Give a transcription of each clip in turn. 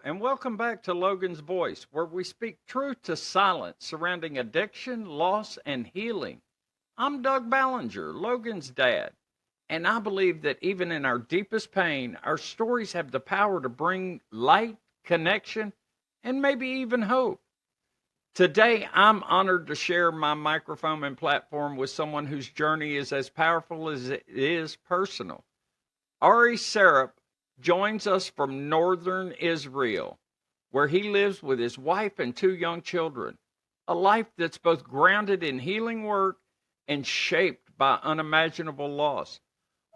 and welcome back to Logan's Voice, where we speak truth to silence surrounding addiction, loss, and healing. I'm Doug Ballinger, Logan's dad, and I believe that even in our deepest pain, our stories have the power to bring light, connection, and maybe even hope. Today, I'm honored to share my microphone and platform with someone whose journey is as powerful as it is personal. Ari Serap joins us from northern Israel, where he lives with his wife and two young children. A life that's both grounded in healing work and shaped by unimaginable loss.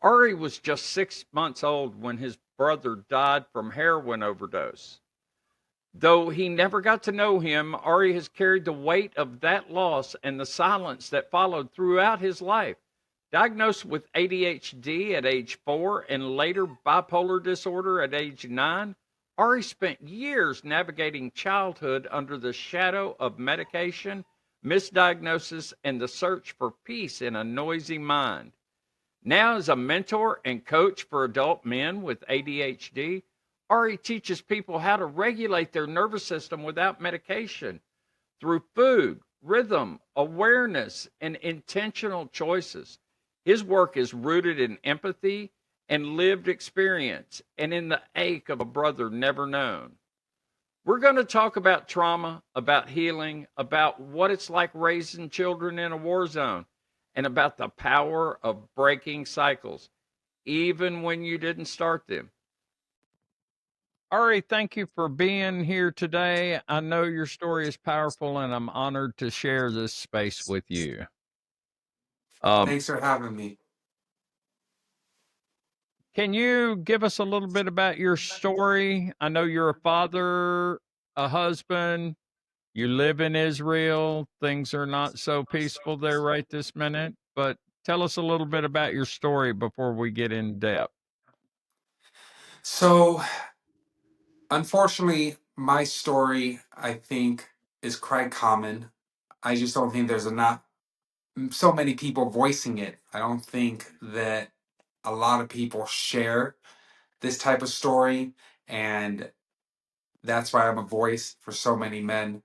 Ari was just 6 months old when his brother died from heroin overdose. Though he never got to know him, Ari has carried the weight of that loss and the silence that followed throughout his life. Diagnosed with ADHD at age 4 and later bipolar disorder at age 9, Ari spent years navigating childhood under the shadow of medication, misdiagnosis, and the search for peace in a noisy mind. Now, as a mentor and coach for adult men with ADHD, Ari teaches people how to regulate their nervous system without medication through food, rhythm, awareness, and intentional choices. His work is rooted in empathy and lived experience and in the ache of a brother never known. We're going to talk about trauma, about healing, about what it's like raising children in a war zone, and about the power of breaking cycles, even when you didn't start them. Ari, thank you for being here today. I know your story is powerful, and I'm honored to share this space with you. Um, Thanks for having me. can you give us a little bit about your story? I know you're a father, a husband, you live in Israel. Things are not so peaceful there right this minute, but tell us a little bit about your story before we get in depth. So, unfortunately, my story, I think, is quite common. I just don't think there's not so many people voicing it. I don't think that a lot of people share this type of story, and that's why I'm a voice for so many men,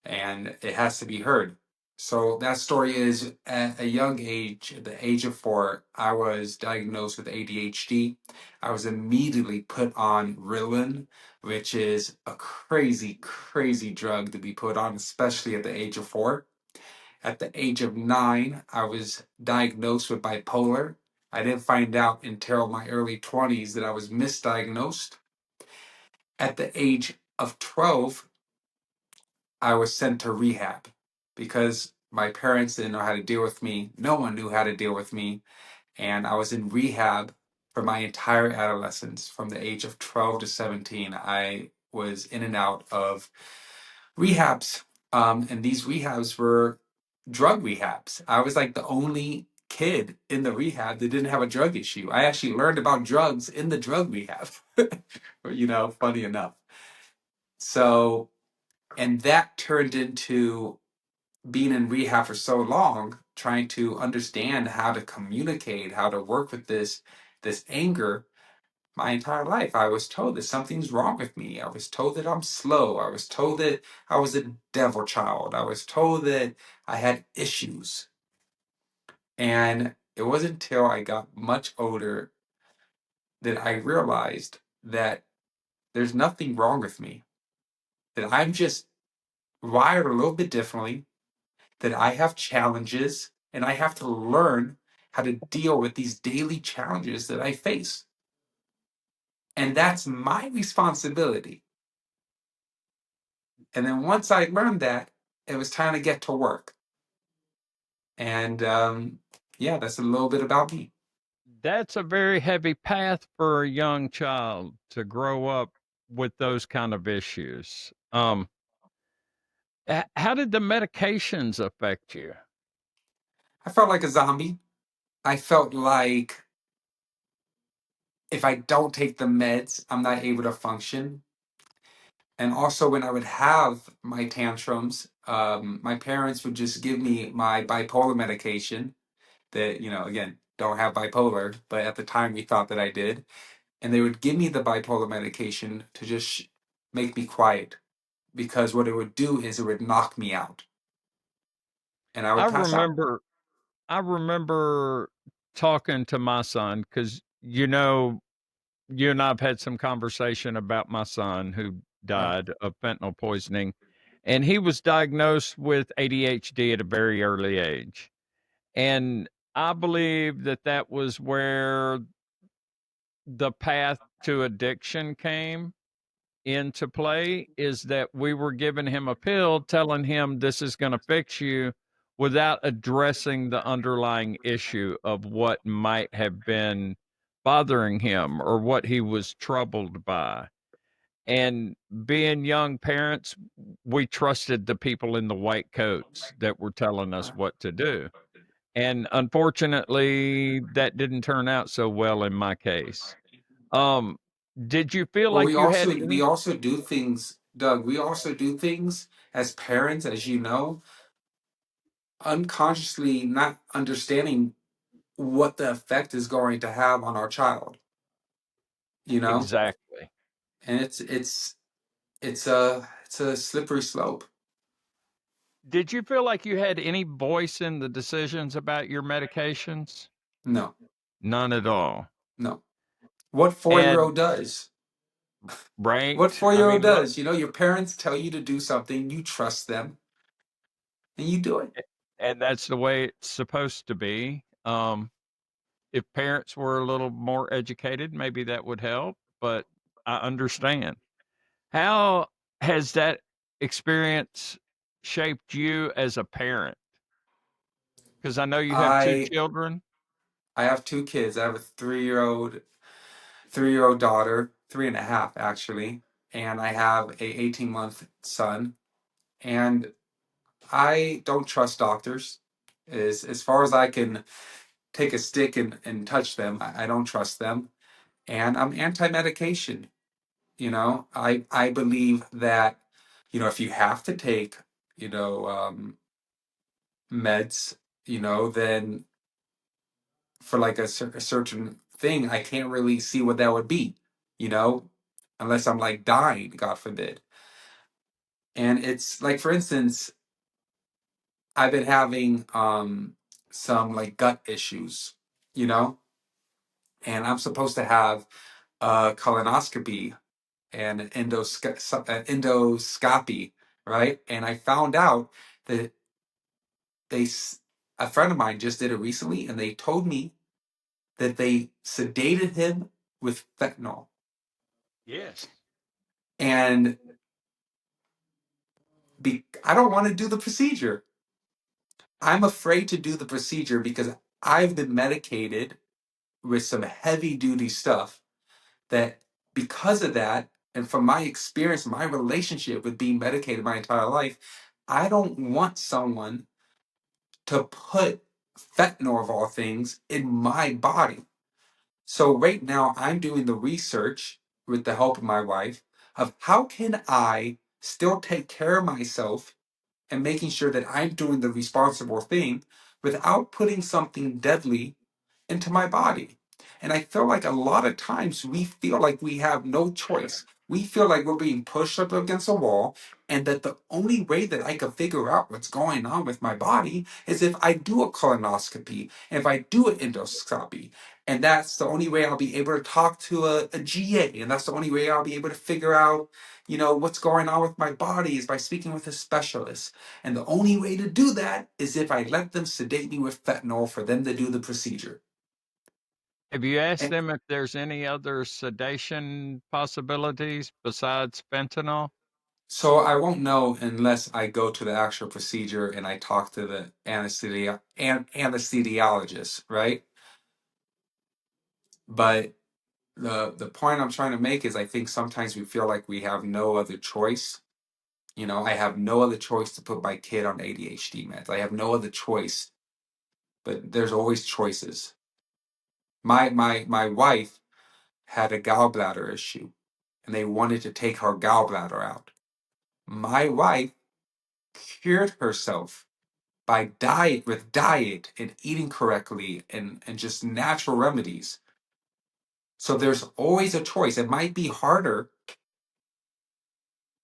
and it has to be heard. So that story is at a young age, at the age of 4, I was diagnosed with ADHD. I was immediately put on Ritalin, which is a crazy, crazy drug to be put on, especially at the age of 4. At the age of 9, I was diagnosed with bipolar. I didn't find out until my early 20s that I was misdiagnosed. At the age of 12, I was sent to rehab because my parents didn't know how to deal with me. No one knew how to deal with me. And I was in rehab for my entire adolescence. From the age of 12 to 17, I was in and out of rehabs. And these rehabs were drug rehabs. I was like the only kid in the rehab that didn't have a drug issue. I actually learned about drugs in the drug rehab, funny enough. So, and that turned into being in rehab for so long, trying to understand how to communicate, how to work with this anger. My entire life, I was told that something's wrong with me. I was told that I'm slow. I was told that I was a devil child. I was told that I had issues. And it wasn't until I got much older that I realized that there's nothing wrong with me, that I'm just wired a little bit differently, that I have challenges and I have to learn how to deal with these daily challenges that I face. And that's my responsibility. And then once I learned that, it was time to get to work. And yeah, that's a little bit about me. That's a very heavy path for a young child to grow up with those kind of issues. How did the medications affect you? I felt like a zombie. I felt like if I don't take the meds, I'm not able to function. And also, when I would have my tantrums, my parents would just give me my bipolar medication that, again, don't have bipolar, but at the time we thought that I did. And they would give me the bipolar medication to just make me quiet, because what it would do is it would knock me out and I I would pass out. remember I remember talking to my son because, you and I have had some conversation about my son who Right. died of fentanyl poisoning, and he was diagnosed with ADHD at a very early age. And I believe that that was where the path to addiction came into play, is that we were giving him a pill telling him this is going to fix you without addressing the underlying issue of what might have been bothering him or what he was troubled by. And being young parents, we trusted the people in the white coats that were telling us what to do. And unfortunately, that didn't turn out so well in my case. Um, did you feel Well, like you had we any also do things, Doug. We also do things as parents, as you know, unconsciously not understanding what the effect is going to have on our child. You know, exactly? and it's a slippery slope. Did you feel like you had any voice in the decisions about your medications? No, None at all. no. What 4 year And old does? What right, 4 year I old mean, look, does? You know, your parents tell you to do something, you trust them, and you do it. and that's the way it's supposed to be. If parents were a little more educated, maybe that would help, but I understand. How has that experience shaped you as a parent? Because I know you have 2 I children. I have two kids. I have a 3 year old daughter, 3.5 actually, and I have a 18-month son. And I don't trust doctors. As far as I can take a stick and touch them, I don't trust them. And I'm anti-medication. I believe that, if you have to take, meds, then for like a certain thing, I can't really see what that would be, you know, unless I'm like dying, God forbid. And it's like, for instance, I've been having some like gut issues, you know, and I'm supposed to have a colonoscopy and an endoscopy, right? And I found out that they a friend of mine just did it recently, and they told me that they sedated him with fentanyl. Yes. And I don't want to do the procedure. I'm afraid to do the procedure because I've been medicated with some heavy duty stuff that, because of that, and from my experience, my relationship with being medicated my entire life, I don't want someone to put fentanyl of all things in my body. So right now I'm doing the research with the help of my wife of how can I still take care of myself and making sure that I'm doing the responsible thing without putting something deadly into my body. And I feel like a lot of times we feel like we have no choice. We feel like we're being pushed up against a wall, and that the only way that I can figure out what's going on with my body is if I do a colonoscopy, if I do an endoscopy. And that's the only way I'll be able to talk to a GA. And that's the only way I'll be able to figure out, what's going on with my body is by speaking with a specialist. And the only way to do that is if I let them sedate me with fentanyl for them to do the procedure. Have you asked And them if there's any other sedation possibilities besides fentanyl? so I won't know unless I go to the actual procedure and I talk to the anesthesiologist, right? But the point I'm trying to make is I think sometimes we feel like we have no other choice. I have no other choice to put my kid on ADHD meds. I have no other choice, but there's always choices. My wife had a gallbladder issue and they wanted to take her gallbladder out. My wife cured herself by diet and eating correctly and just natural remedies. So there's always a choice. It might be harder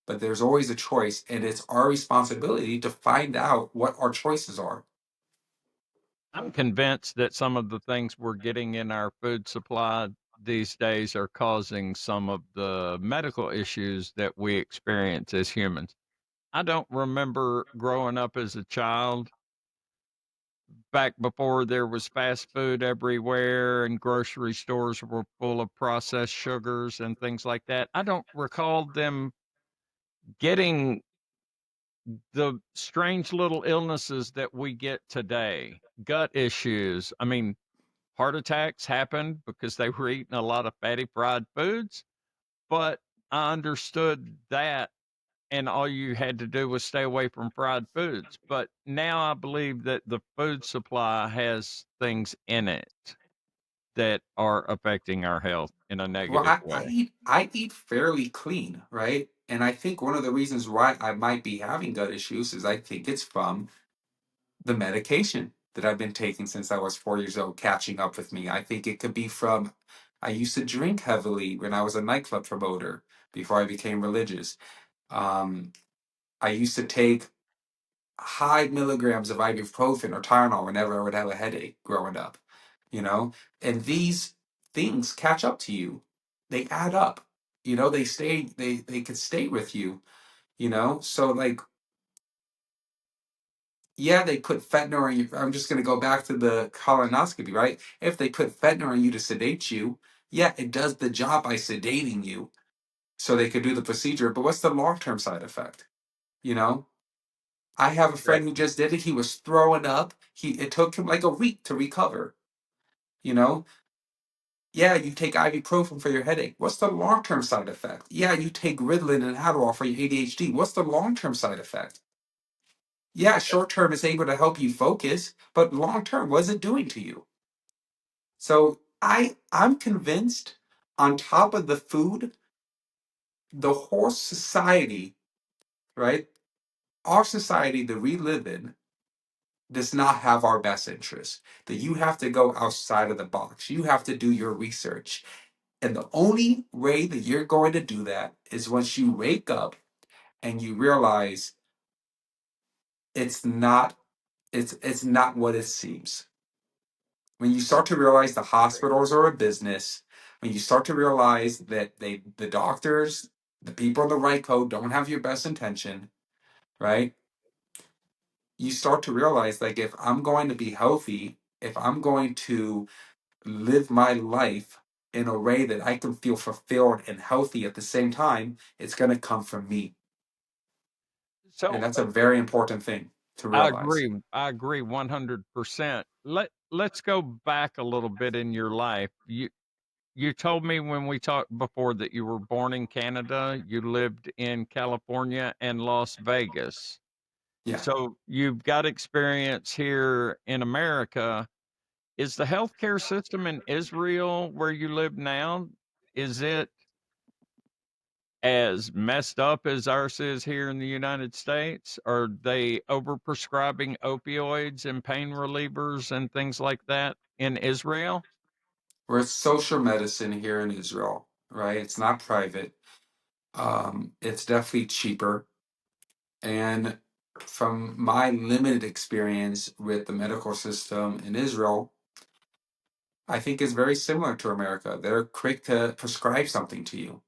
but there's always a choice, and it's our responsibility to find out what our choices are. I'm convinced that some of the things we're getting in our food supply these days are causing some of the medical issues that we experience as humans. I don't remember growing up as a child back before there was fast food everywhere and grocery stores were full of processed sugars and things like that. I don't recall them getting the strange little illnesses that we get today, gut issues. I mean, heart attacks happened because they were eating a lot of fatty fried foods, but I understood that and all you had to do was stay away from fried foods. But now I believe that the food supply has things in it that are affecting our health in a Well, negative I way. eat I eat fairly clean, right? And I think one of the reasons why I might be having gut issues is I think it's from the medication that I've been taking since I was 4 years old, catching up with me. I think it could be from I used to drink heavily when I was a nightclub promoter before I became religious. Um, I used to take high milligrams of ibuprofen or Tylenol whenever I would have a headache growing up, you know? And these things catch up to you. They add up. They could stay with you. So like, yeah, they put fentanyl in you. I'm just gonna go back to the colonoscopy, right? If they put fentanyl in you to sedate you, yeah, it does the job by sedating you so they could do the procedure, but what's the long-term side effect? You know? I have a Right. friend who just did it. He was throwing up. It took him like a week to recover. You know, yeah, you take ibuprofen for your headache. What's the long-term side effect? Yeah, you take Ritalin and Adderall for your ADHD. What's the long-term side effect? Yeah, short-term is able to help you focus, but long-term, what's it doing to you? So I'm convinced, on top of the food, the whole society, right? Our society that we live in does not have our best interests. That you have to go outside of the box. You have to do your research. And the only way that you're going to do that is once you wake up and you realize it's not it's not what it seems. When you start to realize the hospitals are a business, when you start to realize that the doctors, the people in the right code don't have your best intention, right? You start to realize like if I'm going to be healthy, if I'm going to live my life in a way that I can feel fulfilled and healthy at the same time, it's going to come from me. And So that's a very important thing to I realize. agree. I agree 100%. Let's go back a little bit in your life. You told me when we talked before that you were born in Canada, you lived in California and Las Vegas. Yeah. So you've got experience here in America. Is the healthcare system in Israel where you live now, is it as messed up as ours is here in the United States? Are they overprescribing opioids and pain relievers and things like that in Israel? We're social medicine here in Israel, right? It's not private. It's definitely cheaper. And from my limited experience with the medical system in Israel, I think it's very similar to America. They're quick to prescribe something to you.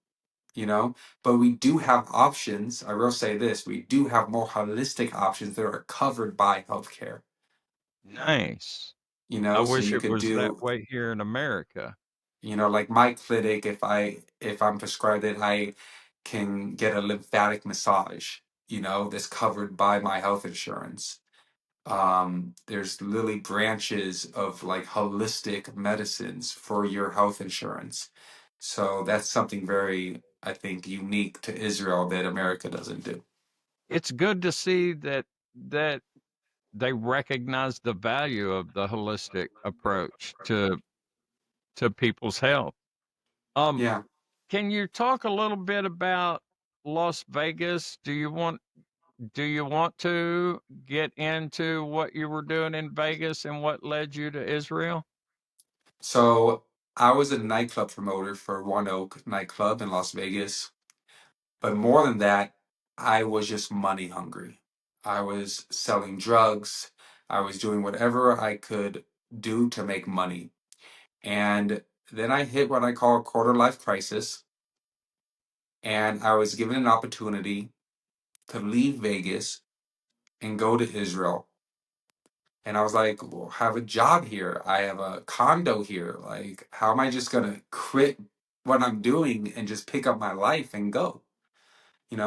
But we do have options. I will say this, we do have more holistic options that are covered by healthcare. Nice. You I know, so wish you it could was that do, way here in America. like my clinic, if I'm prescribed it, I can get a lymphatic massage, that's covered by my health insurance. There's literally branches of like holistic medicines for your health insurance. So that's something very, I think, unique to Israel that America doesn't do. It's good to see that they recognize the value of the holistic approach to people's health. Um, Yeah. can you talk a little bit about Las Vegas? Do you want to get into what you were doing in Vegas and what led you to Israel? So I was a nightclub promoter for One Oak nightclub in Las Vegas. But more than that, I was just money hungry. I was selling drugs. I was doing whatever I could do to make money. And then I hit what I call a quarter life crisis. And I was given an opportunity to leave Vegas and go to Israel. And I was like, well, I have a job here. I have a condo here. Like, how am I just going to quit what I'm doing and just pick up my life and go?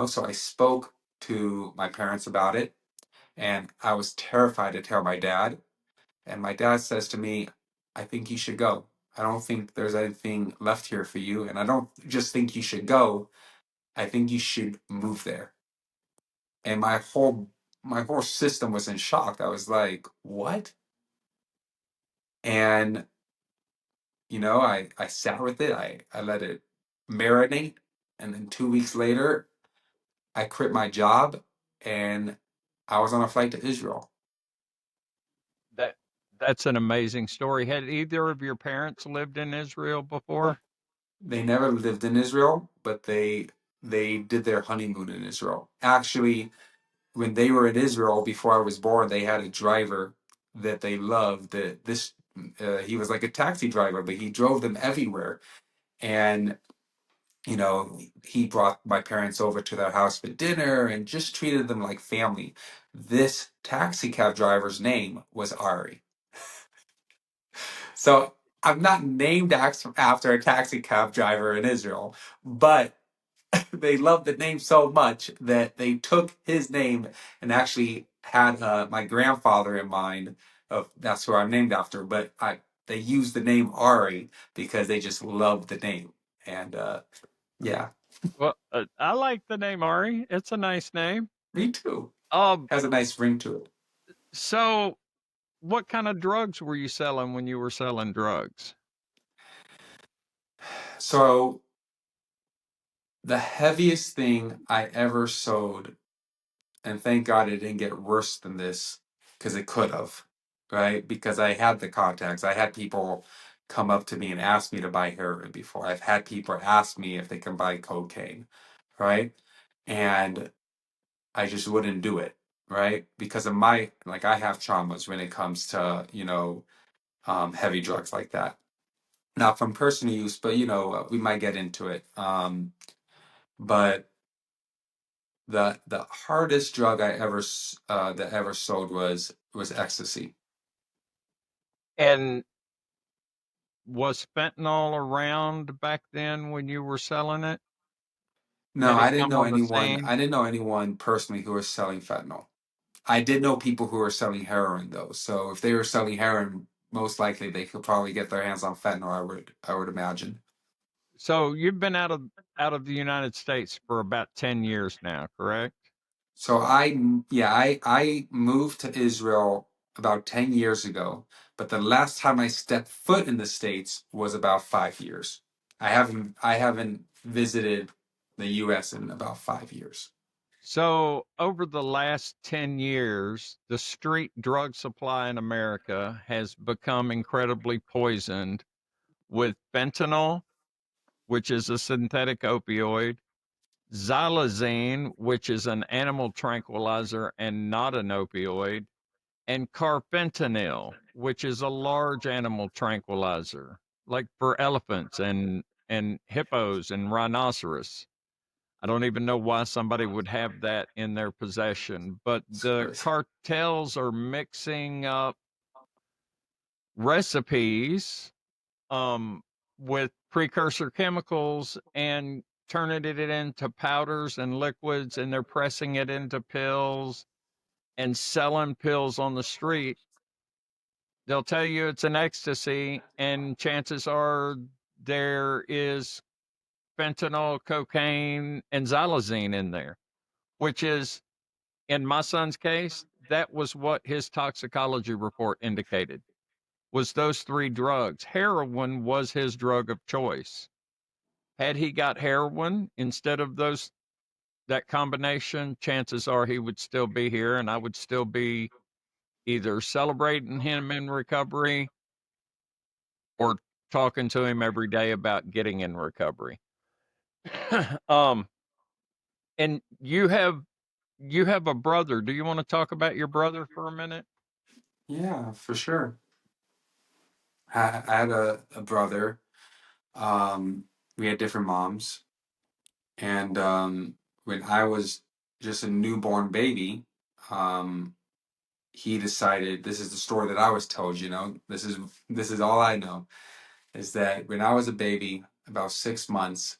So I spoke to my parents about it, and I was terrified to tell my dad. And my dad says to me, I think you should go. I don't think there's anything left here for you. And I don't just think you should go. I think you should move there. And my whole system was in shock. I was like, what? And I sat with it. I let it marinate. And then 2 weeks later, I quit my job and I was on a flight to Israel. That that's an amazing story. Had either of your parents lived in Israel before? They never lived in Israel, but they did their honeymoon in Israel. Actually, when they were in Israel before I was born, they had a driver that they loved. That this He was like a taxi driver, but he drove them everywhere. And he brought my parents over to their house for dinner and just treated them like family. This taxi cab driver's name was Ari. So I'm not named after a taxi cab driver in Israel, but they loved the name so much that they took his name and actually had my grandfather in mind. Of That's who I'm named after, but they used the name Ari because they just loved the name. And yeah, Well, I like the name Ari. It's a nice name. me too. Um, Has a nice ring to it. so what kind of drugs were you selling when you were selling drugs? So the heaviest thing I ever sold, and thank God it didn't get worse than this, because it could have, right? Because I had the contacts. I had people come up to me and ask me to buy heroin before. I've had people ask me if they can buy cocaine, right? And I just wouldn't do it, right? Because of like, I have traumas when it comes to, heavy drugs like that. Not from personal use, but, we might get into it. But the hardest drug that ever sold was ecstasy. And was fentanyl around back then when you were selling it? No, Had I it didn't come know on the anyone. scene? I didn't know anyone personally who was selling fentanyl. I did know people who were selling heroin though. So if they were selling heroin, most likely they could probably get their hands on fentanyl. I would imagine. So you've been out of the United States for about 10 years now, correct? So yeah, I moved to Israel about 10 years ago, but the last time I stepped foot in the States was about 5 years. I haven't visited the U.S. in about 5 years. So over the last 10 years, the street drug supply in America has become incredibly poisoned with fentanyl, which is a synthetic opioid, xylazine, which is an animal tranquilizer and not an opioid, and carfentanil, which is a large animal tranquilizer, like for elephants and hippos and rhinoceros. I don't even know why somebody would have that in their possession, but the cartels are mixing up recipes um, with precursor chemicals and turning it into powders and liquids, and they're pressing it into pills and selling pills on the street. They'll tell you it's an ecstasy, and chances are there is fentanyl, cocaine, and xylazine in there, which is, in my son's case, that was what his toxicology report indicated, was those three drugs. Heroin was his drug of choice. Had he got heroin instead of that combination, chances are he would still be here and I would still be either celebrating him in recovery or talking to him every day about getting in recovery. um, And you have a brother. Do you want to talk about your brother for a minute? Yeah, for sure. I had a brother. Um, we had different moms, and when I was just a newborn baby, um, he decided. This is the story that I was told. This is all I know. Is that when I was a baby, about 6 months,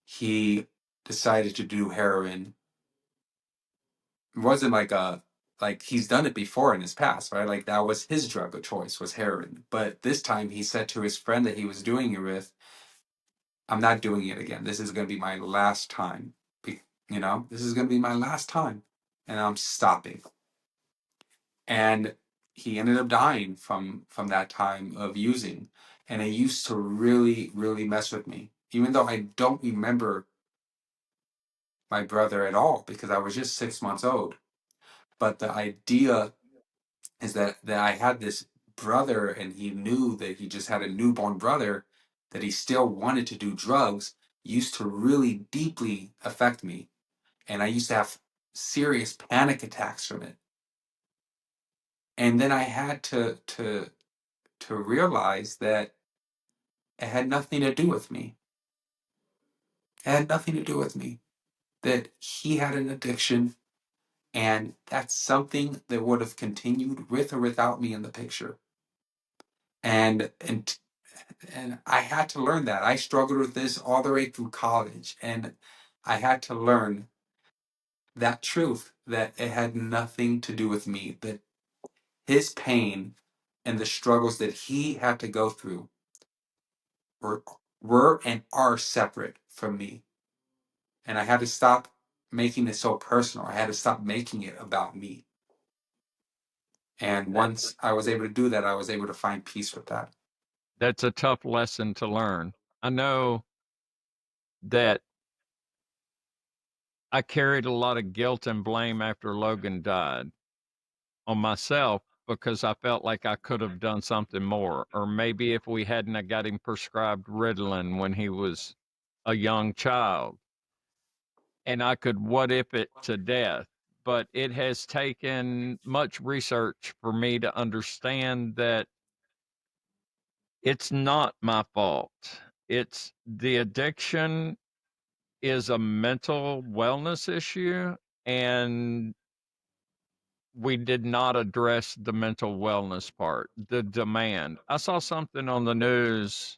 he decided to do heroin. It wasn't like he's done it before in his past, right? Like that was his drug of choice was heroin. But this time he said to his friend that he was doing it with, I'm not doing it again. This is going to be my last time. This is going to be my last time and I'm stopping. And he ended up dying from that time of using. And it used to really, really mess with me. Even though I don't remember my brother at all because I was just 6 months old. But the idea is that I had this brother and he knew that he just had a newborn brother that he still wanted to do drugs used to really deeply affect me. And I used to have serious panic attacks from it. And then I had to realize that it had nothing to do with me. It had nothing to do with me. That he had an addiction and that's something that would have continued with or without me in the picture. And I had to learn that. I struggled with this all the way through college, and I had to learn that truth that it had nothing to do with me, that his pain and the struggles that he had to go through were were and are separate from me. And I had to stop making it so personal. I had to stop making it about me. And That once I was able to do that, I was able to find peace with that. that's a tough lesson to learn. I know that I carried a lot of guilt and blame after Logan died on myself because I felt like I could have done something more. Or maybe if we hadn't have got him prescribed Ritalin when he was a young child, and I could what if it to death. But it has taken much research for me to understand that it's not my fault. It's the addiction is a mental wellness issue, and we did not address the mental wellness part, the demand. I saw something on the news.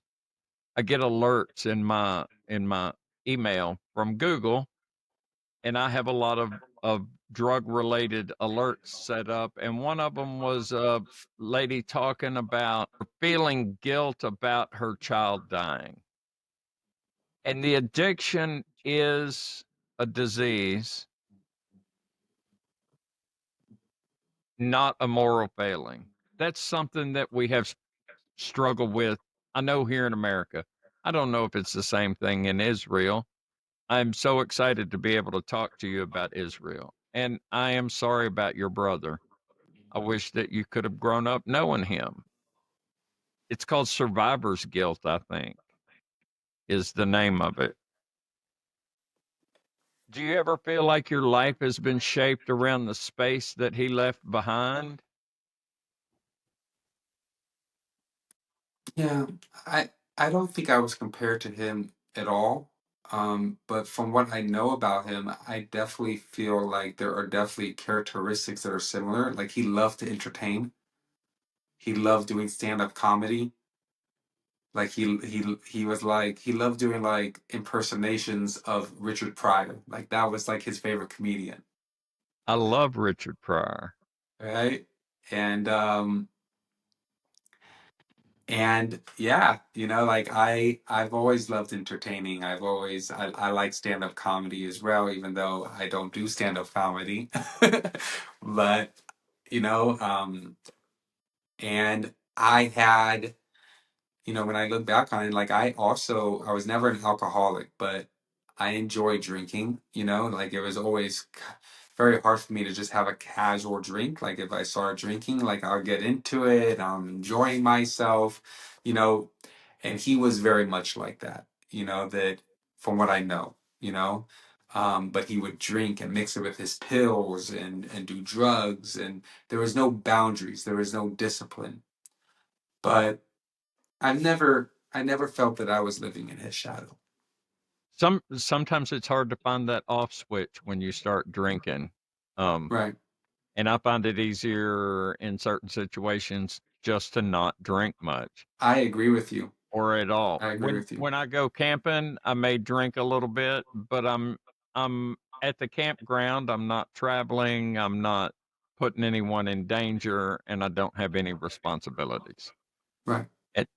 I get alerts in my email from Google, and I have a lot of drug related alerts set up, and one of them was a lady talking about feeling guilt about her child dying. And the addiction is a disease, not a moral failing. That's something that we have struggled with. I know here in America. I don't know if it's the same thing in Israel. I'm so excited to be able to talk to you about Israel. And I am sorry about your brother. I wish that you could have grown up knowing him. It's called survivor's guilt, I think, is the name of it. Do you ever feel like your life has been shaped around the space that he left behind? Yeah, I I don't think I was compared to him at all. But from what I know about him, I definitely feel like there are definitely characteristics that are similar. Like he loved to entertain. He loved doing stand-up comedy. Like he was like he loved doing like impersonations of Richard Pryor. Like that was like his favorite comedian, I love Richard Pryor. right? And yeah, like I've always loved entertaining. I like stand-up comedy as well, even though I don't do stand-up comedy. But you know, and I had, when I look back on it, like I was never an alcoholic, but I enjoy drinking, like it was always very hard for me to just have a casual drink. Like if I started drinking, like I'll get into it, I'm enjoying myself, you know, and he was very much like that, that from what I know, But he would drink and mix it with his pills and do drugs, and there was no boundaries, there was no discipline. But I never felt that I was living in his shadow. Sometimes it's hard to find that off switch when you start drinking. Um, Right. and I find it easier in certain situations just to not drink much I agree with you. or at all. I agree with you. When I go camping, I may drink a little bit, but I'm at the campground. I'm not traveling. I'm not putting anyone in danger, and I don't have any responsibilities. Right. It,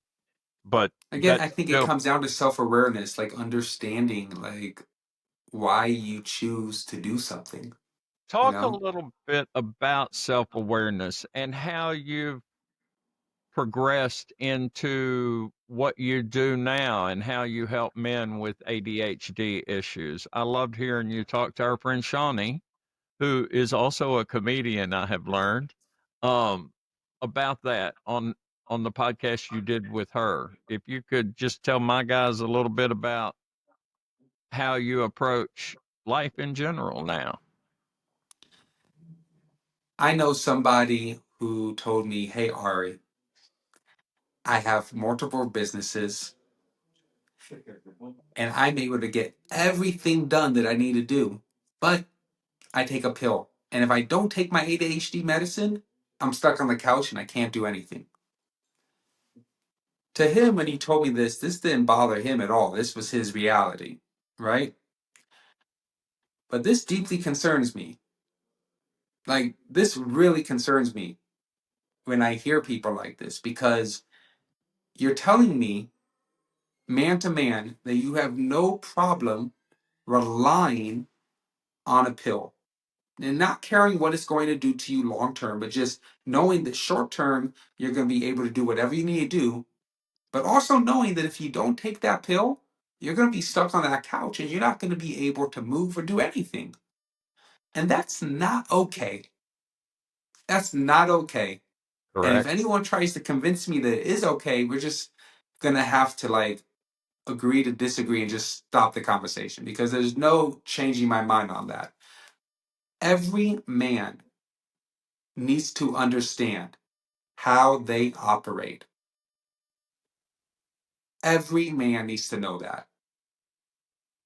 but Again, I that's think it still comes down to self-awareness, like understanding like why you choose to do something, you talk a know? little bit about self-awareness and how you've progressed into what you do now and how you help men with ADHD issues. I loved hearing you talk to our friend Shawnee, who is also a comedian, I have learned, um, about that on the podcast you did with her. If you could just tell my guys a little bit about how you approach life in general now. I know somebody who told me, "Hey Ari, I have multiple businesses and I'm able to get everything done that I need to do, but I take a pill. And if I don't take my ADHD medicine, I'm stuck on the couch and I can't do anything." To him, when he told me this didn't bother him at all. This was his reality, right? But this deeply concerns me. Like, this really concerns me when I hear people like this, because you're telling me, man to man, that you have no problem relying on a pill and not caring what it's going to do to you long term, but just knowing that short term, you're going to be able to do whatever you need to do, but also knowing that if you don't take that pill, you're going to be stuck on that couch and you're not going to be able to move or do anything. And that's not okay. That's not okay. And if Correct. anyone tries to convince me that it is okay, we're just going to have to like agree to disagree and just stop the conversation, because there's no changing my mind on that. Every man needs to understand how they operate. Every man needs to know that.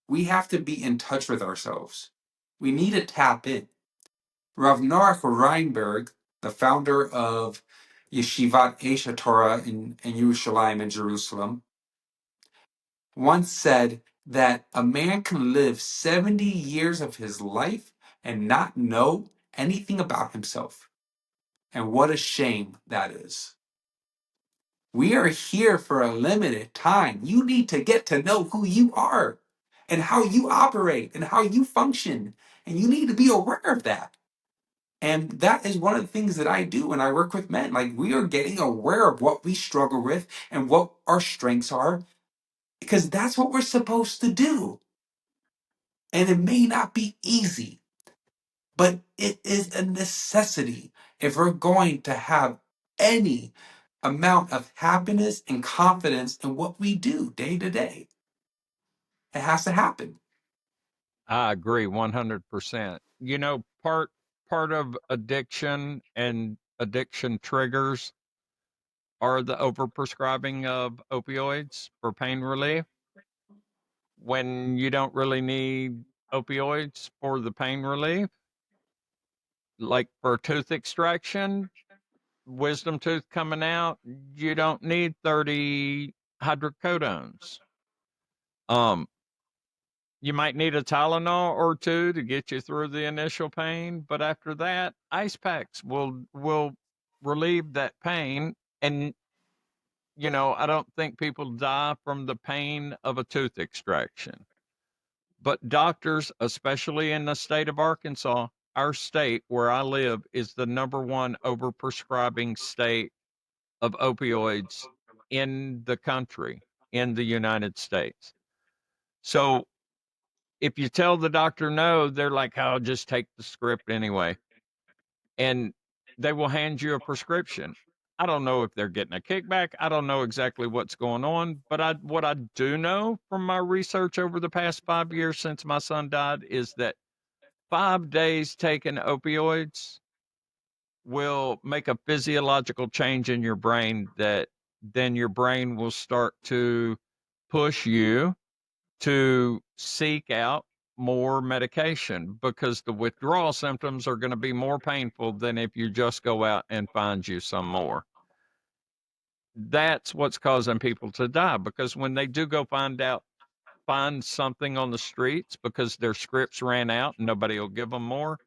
We have to be in touch with ourselves. We need to tap in. Rav Noach Reinberg, the founder of Yeshivat Esha Torah in Yerushalayim in Jerusalem, once said that a man can live 70 years of his life and not know anything about himself. And what a shame that is. We are here for a limited time. You need to get to know who you are and how you operate and how you function. And you need to be aware of that. And that is one of the things that I do when I work with men. Like, we are getting aware of what we struggle with and what our strengths are, because that's what we're supposed to do. And it may not be easy, but it is a necessity if we're going to have any amount of happiness and confidence in what we do day to day. It has to happen. I agree 100%. You know, part of addiction and addiction triggers are the overprescribing of opioids for pain relief when you don't really need opioids for the pain relief. Like for tooth extraction, wisdom tooth coming out, you don't need 30 hydrocodones. Um, you might need a Tylenol or two to get you through the initial pain, but after that, ice packs will relieve that pain. And I don't think people die from the pain of a tooth extraction. But doctors, especially in the state of Arkansas, our state where I live is the number one overprescribing state of opioids in the country, in the United States. So if you tell the doctor no, they're like, "Oh, just take the script anyway." And they will hand you a prescription. I don't know if they're getting a kickback. I don't know exactly what's going on, but what I do know from my research over the past 5 years since my son died is that 5 days taking opioids will make a physiological change in your brain that then your brain will start to push you to seek out more medication because the withdrawal symptoms are going to be more painful than if you just go out and find you some more. That's what's causing people to die because when they do go find something on the streets because their scripts ran out and nobody will give them more,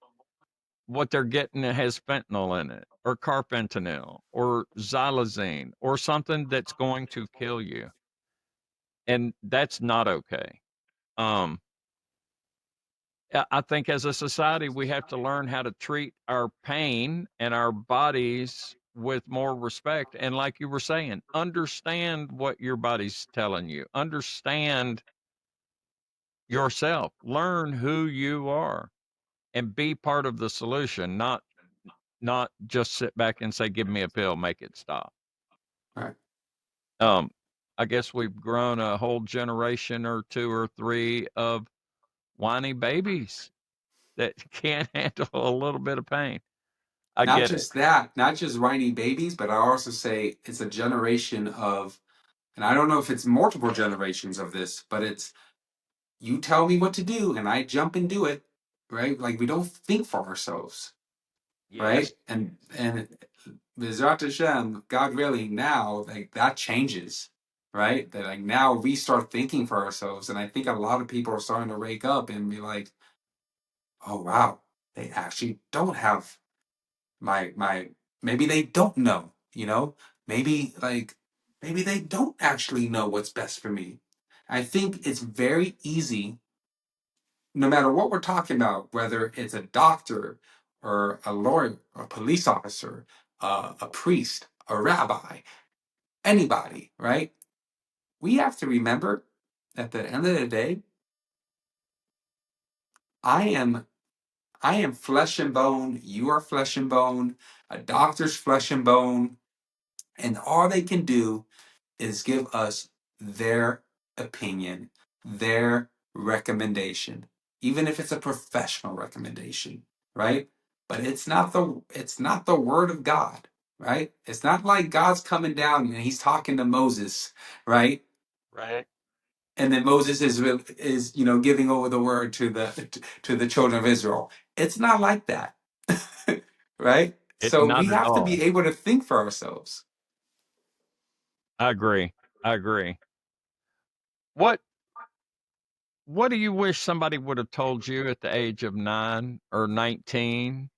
what they're getting has fentanyl in it or carfentanil or xylazine or something that's going to kill you. And that's not okay. Um, I think as a society, we have to learn how to treat our pain and our bodies with more respect. And like you were saying, understand what your body's telling you, understand yourself, learn who you are and be part of the solution, not just sit back and say, give me a pill, make it stop. Right. Um, I guess we've grown a whole generation or two or three of whiny babies that can't handle a little bit of pain. I Not get it. just that, not just whiny babies, but I also say it's a generation of, and I don't know if it's multiple generations of this, but it's you tell me what to do and I jump and do it, right? Like we don't think for ourselves, Yes. right? And Mizrat Hashem, God willing, now like that changes, right? That like now we start thinking for ourselves, and I think a lot of people are starting to wake up and be like, oh wow, they actually don't have my maybe they don't know, you know, maybe like maybe they don't actually know what's best for me. I think it's very easy, no matter what we're talking about, whether it's a doctor or a lawyer, a police officer, a priest, a rabbi, anybody, right? We have to remember at the end of the day, I am I am flesh and bone, you are flesh and bone, a doctor's flesh and bone, and all they can do is give us their opinion, their recommendation, even if it's a professional recommendation, right? But it's not the word of God, right? It's not like God's coming down and he's talking to Moses, right? Right. And then Moses is giving over the word to the children of Israel. It's not like that, right? It So not we at have to all. be able to think for ourselves. I agree. I agree. What what do you wish somebody would have told you at the age of 9 or 19?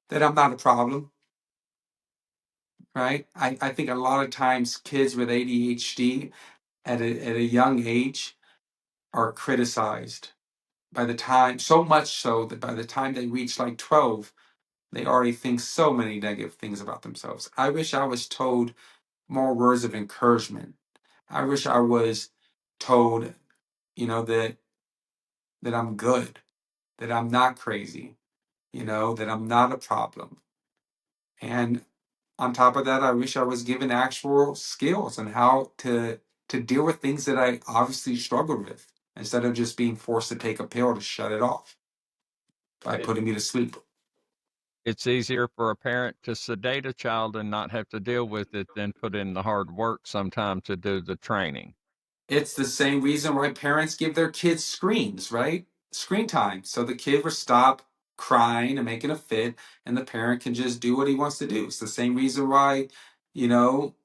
That I'm not a problem, right? I think a lot of times kids with ADHD at a young age are criticized by the time, so much so that by the time they reach like 12, they already think so many negative things about themselves. I wish I was told more words of encouragement. I wish I was told, that I'm good, that I'm not crazy, that I'm not a problem. And on top of that, I wish I was given actual skills on how to deal with things that I obviously struggled with instead of just being forced to take a pill to shut it off by It, putting me to sleep. it's easier for a parent to sedate a child and not have to deal with it than put in the hard work sometime to do the training. It's the same reason why parents give their kids screens, right? Screen time. So the kid will stop crying and making a fit, and the parent can just do what he wants to do. It's the same reason why,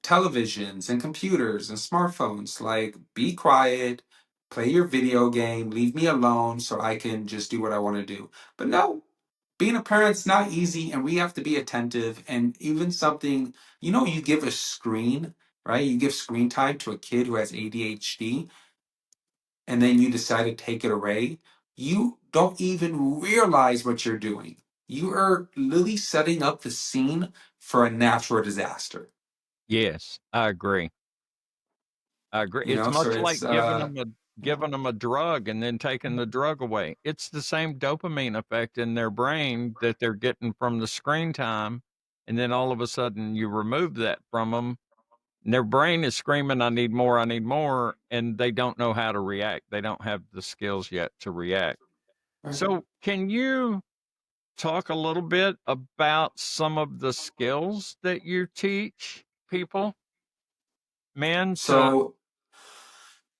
televisions and computers and smartphones, like, be quiet, play your video game, leave me alone so I can just do what I want to do. But no, being a parent's not easy, and we have to be attentive. And even something, you give a screen, right? You give screen time to a kid who has ADHD, and then you decide to take it away. You don't even realize what you're doing. You are literally setting up the scene for a natural disaster. Yes, I agree. I agree. It's So much it's like giving them a drug and then taking the drug away. It's the same dopamine effect in their brain that they're getting from the screen time And then all of a sudden you remove that from them, and their brain is screaming, I need more, I need more. And they don't know how to react. They don't have the skills yet to react. Right. So, can you talk a little bit about some of the skills that you teach people, men, to. So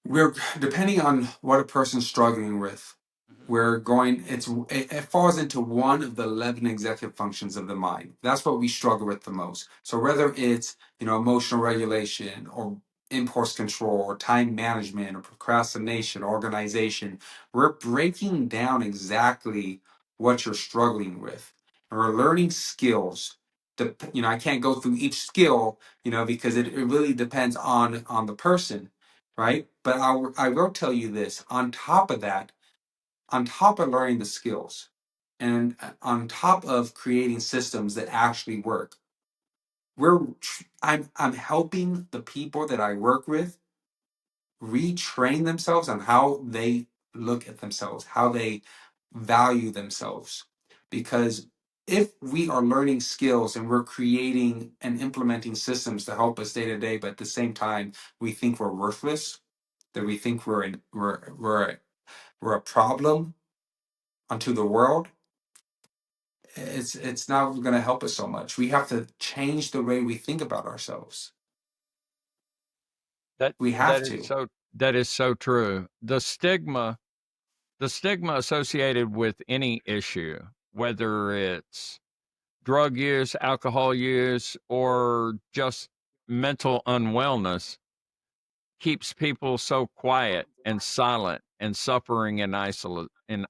we're depending on what a person's struggling with, Mhm. we're going it falls into one of the 11 executive functions of the mind. That's what we struggle with the most. So whether it's, emotional regulation or impulse control or time management or procrastination, organization, we're breaking down exactly what you're struggling with, and we're learning skills. I can't go through each skill, because it really depends on the person, right? But I will tell you this: on top of that, on top of learning the skills, and on top of creating systems that actually work, I'm helping the people that I work with retrain themselves on how they look at themselves, how they value themselves. Because if we are learning skills and we're creating and implementing systems to help us day to day, but at the same time we think we're worthless, that we think we're a problem unto the world, it's not going to help us so much. We have to change the way we think about ourselves. That We that have is to. so true. The stigma associated with any issue, whether it's drug use, alcohol use, or just mental unwellness, keeps people so quiet and silent and suffering in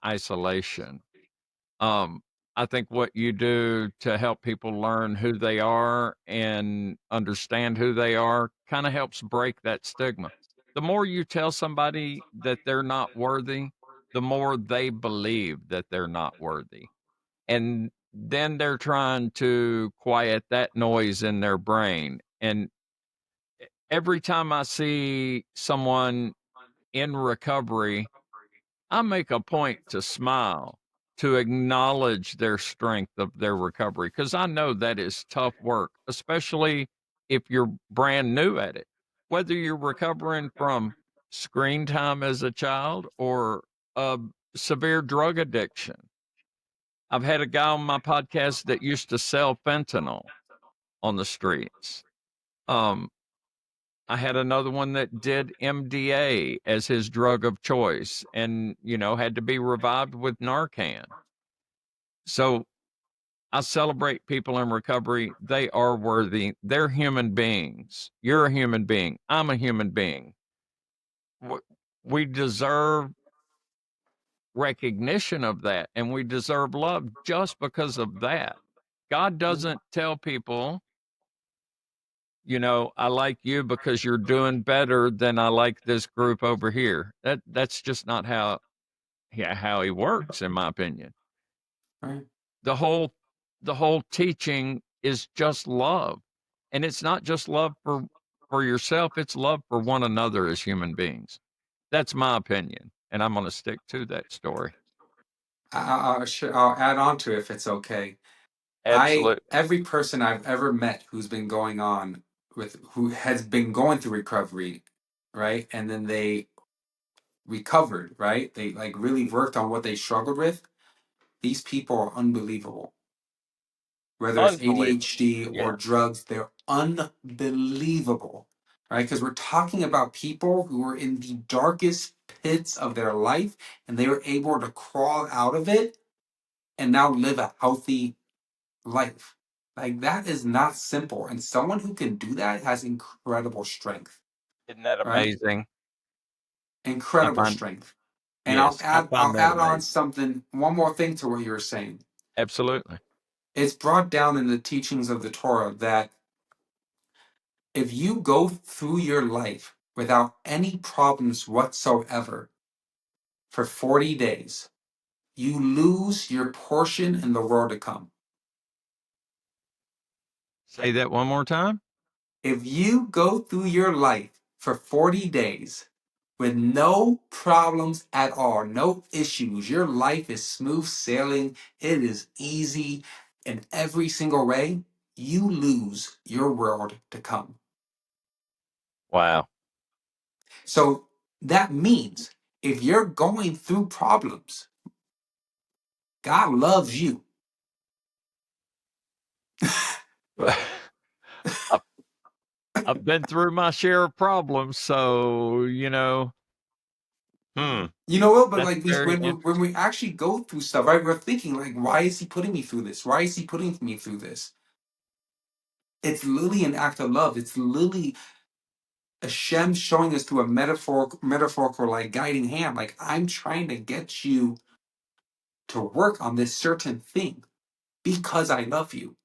isolation. Um, I think what you do to help people learn who they are and understand who they are kind of helps break that stigma. The more you tell somebody that they're not worthy, the more they believe that they're not worthy. And then they're trying to quiet that noise in their brain. And every time I see someone in recovery, I make a point to smile, to acknowledge their strength of their recovery, because I know that is tough work, especially if you're brand new at it. Whether you're recovering from screen time as a child or a severe drug addiction. I've had a guy on my podcast that used to sell fentanyl on the streets. Um, I had another one that did MDA as his drug of choice and, had to be revived with Narcan. So I celebrate people in recovery. They are worthy. They're human beings. You're a human being. I'm a human being. W- We deserve recognition of that and we deserve love just because of that. God doesn't tell people, I like you because you're doing better than I like this group over here. That's just not how he works, in my opinion. Right. The whole teaching is just love. And it's not just love for yourself, it's love for one another as human beings. That's my opinion, and I'm going to stick to that story. I'll add on to it if it's okay. Absolutely. Every person I've ever met who has been going through recovery, right? And then they recovered, right? They like really worked on what they struggled with. These people are unbelievable. Whether it's Unbelievable. ADHD or Yeah. drugs, they're unbelievable, right? Because we're talking about people who were in the darkest pits of their life and they were able to crawl out of it and now live a healthy life. Like that is not simple. And someone who can do that has incredible strength, Isn't that right? amazing? I Incredible find strength. And Yes, I I'll find that add on amazing. something, one more thing to what you were saying. Absolutely. It's brought down in the teachings of the Torah that if you go through your life without any problems whatsoever for 40 days, you lose your portion in the world to come. Say that one more time. If you go through your life for 40 days with no problems at all, no issues, your life is smooth sailing, it is easy in every single way, you lose your world to come. Wow. So that means if you're going through problems, God loves you. I've, I've been through my share of problems, so hmm, You know what? But that's like very when interesting. we actually go through stuff, right? We're thinking like, why is he putting me through this? Why is he putting me through this? It's literally an act of love. It's literally Hashem showing us through a metaphorical like guiding hand. Like I'm trying to get you to work on this certain thing because I love you,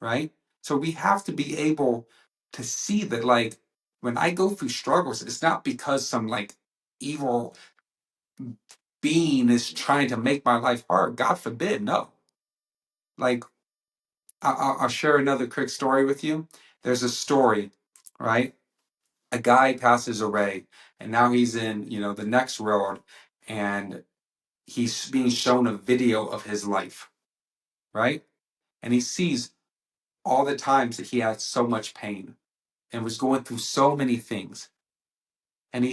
right? So we have to be able to see that like when I go through struggles, it's not because some like evil being is trying to make my life hard. God forbid, no. Like I'll share another quick story with you. There's a story, right? A guy passes away, and now he's in the next world, and he's being shown a video of his life, right? And he sees all the times that he had so much pain and was going through so many things. And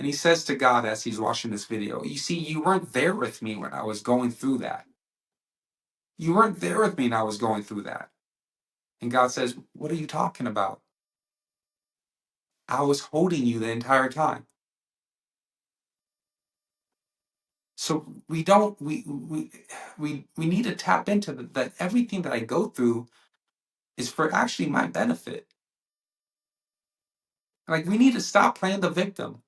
he says to God as he's watching this video, you see, you weren't there with me when I was going through that. You weren't there with me when I was going through that. And God says, what are you talking about? I was holding you the entire time. So we don't we need to tap into that everything that I go through is for actually my benefit. Like we need to stop playing the victim.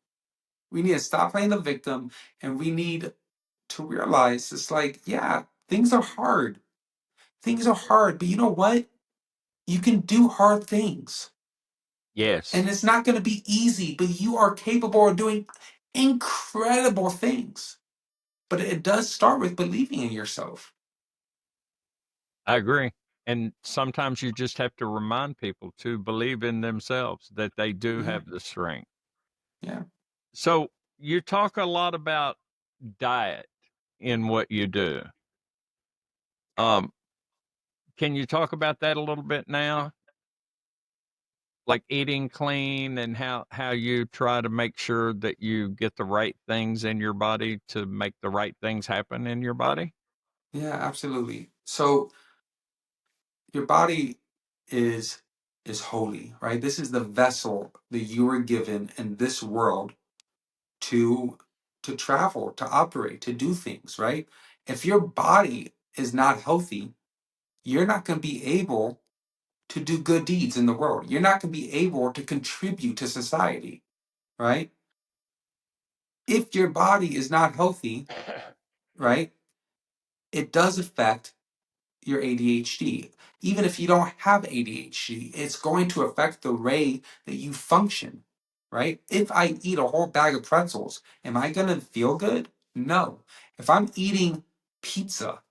We need to stop playing the victim, and we need to realize it's like, yeah, things are hard. Things are hard, but you know what? You can do hard things. Yes, And it's not going to be easy, but you are capable of doing incredible things. But it does start with believing in yourself. I agree. And sometimes you just have to remind people to believe in themselves that they do Yeah, have the strength. yeah, So you talk a lot about diet in what you do. Um, can you talk about that a little bit now? Like eating clean and how you try to make sure that you get the right things in your body to make the right things happen in your body? yeah, absolutely. So your body is is holy, right? This is the vessel that you were given in this world to travel, to operate, to do things, right? If your body is not healthy, you're not going to be able to do good deeds in the world. You're not going to be able to contribute to society, right? If your body is not healthy, right, it does affect your ADHD. Even if you don't have ADHD, it's going to affect the way that you function, right? If I eat a whole bag of pretzels, am I going to feel good? No. If I'm eating pizza,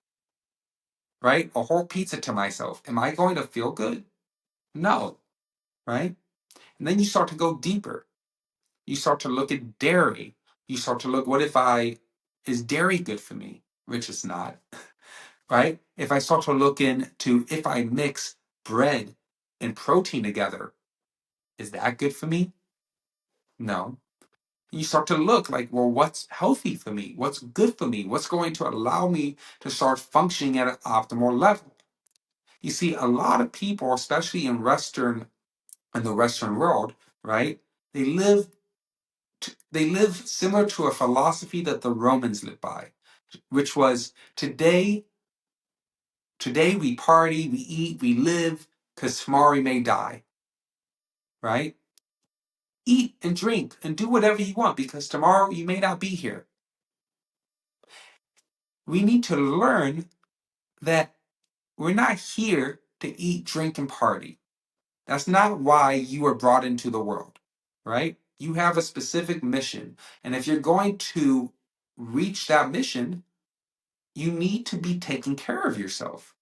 right, a whole pizza to myself, am I going to feel good? No, right? And then you start to go deeper. You start to look at dairy. You start to look, is dairy good for me? Which it's not, right? If I start to look into if I mix bread and protein together, is that good for me? No. You start to look like, well, what's healthy for me? What's good for me? What's going to allow me to start functioning at an optimal level? You see, a lot of people, especially in the Western world, right? They live they live similar to a philosophy that the Romans lived by, which was today we party, we eat, we live, because tomorrow we may die, right? Eat and drink and do whatever you want because tomorrow you may not be here. We need to learn that we're not here to eat, drink, and party. That's not why you were brought into the world, right? You have a specific mission. And if you're going to reach that mission, you need to be taking care of yourself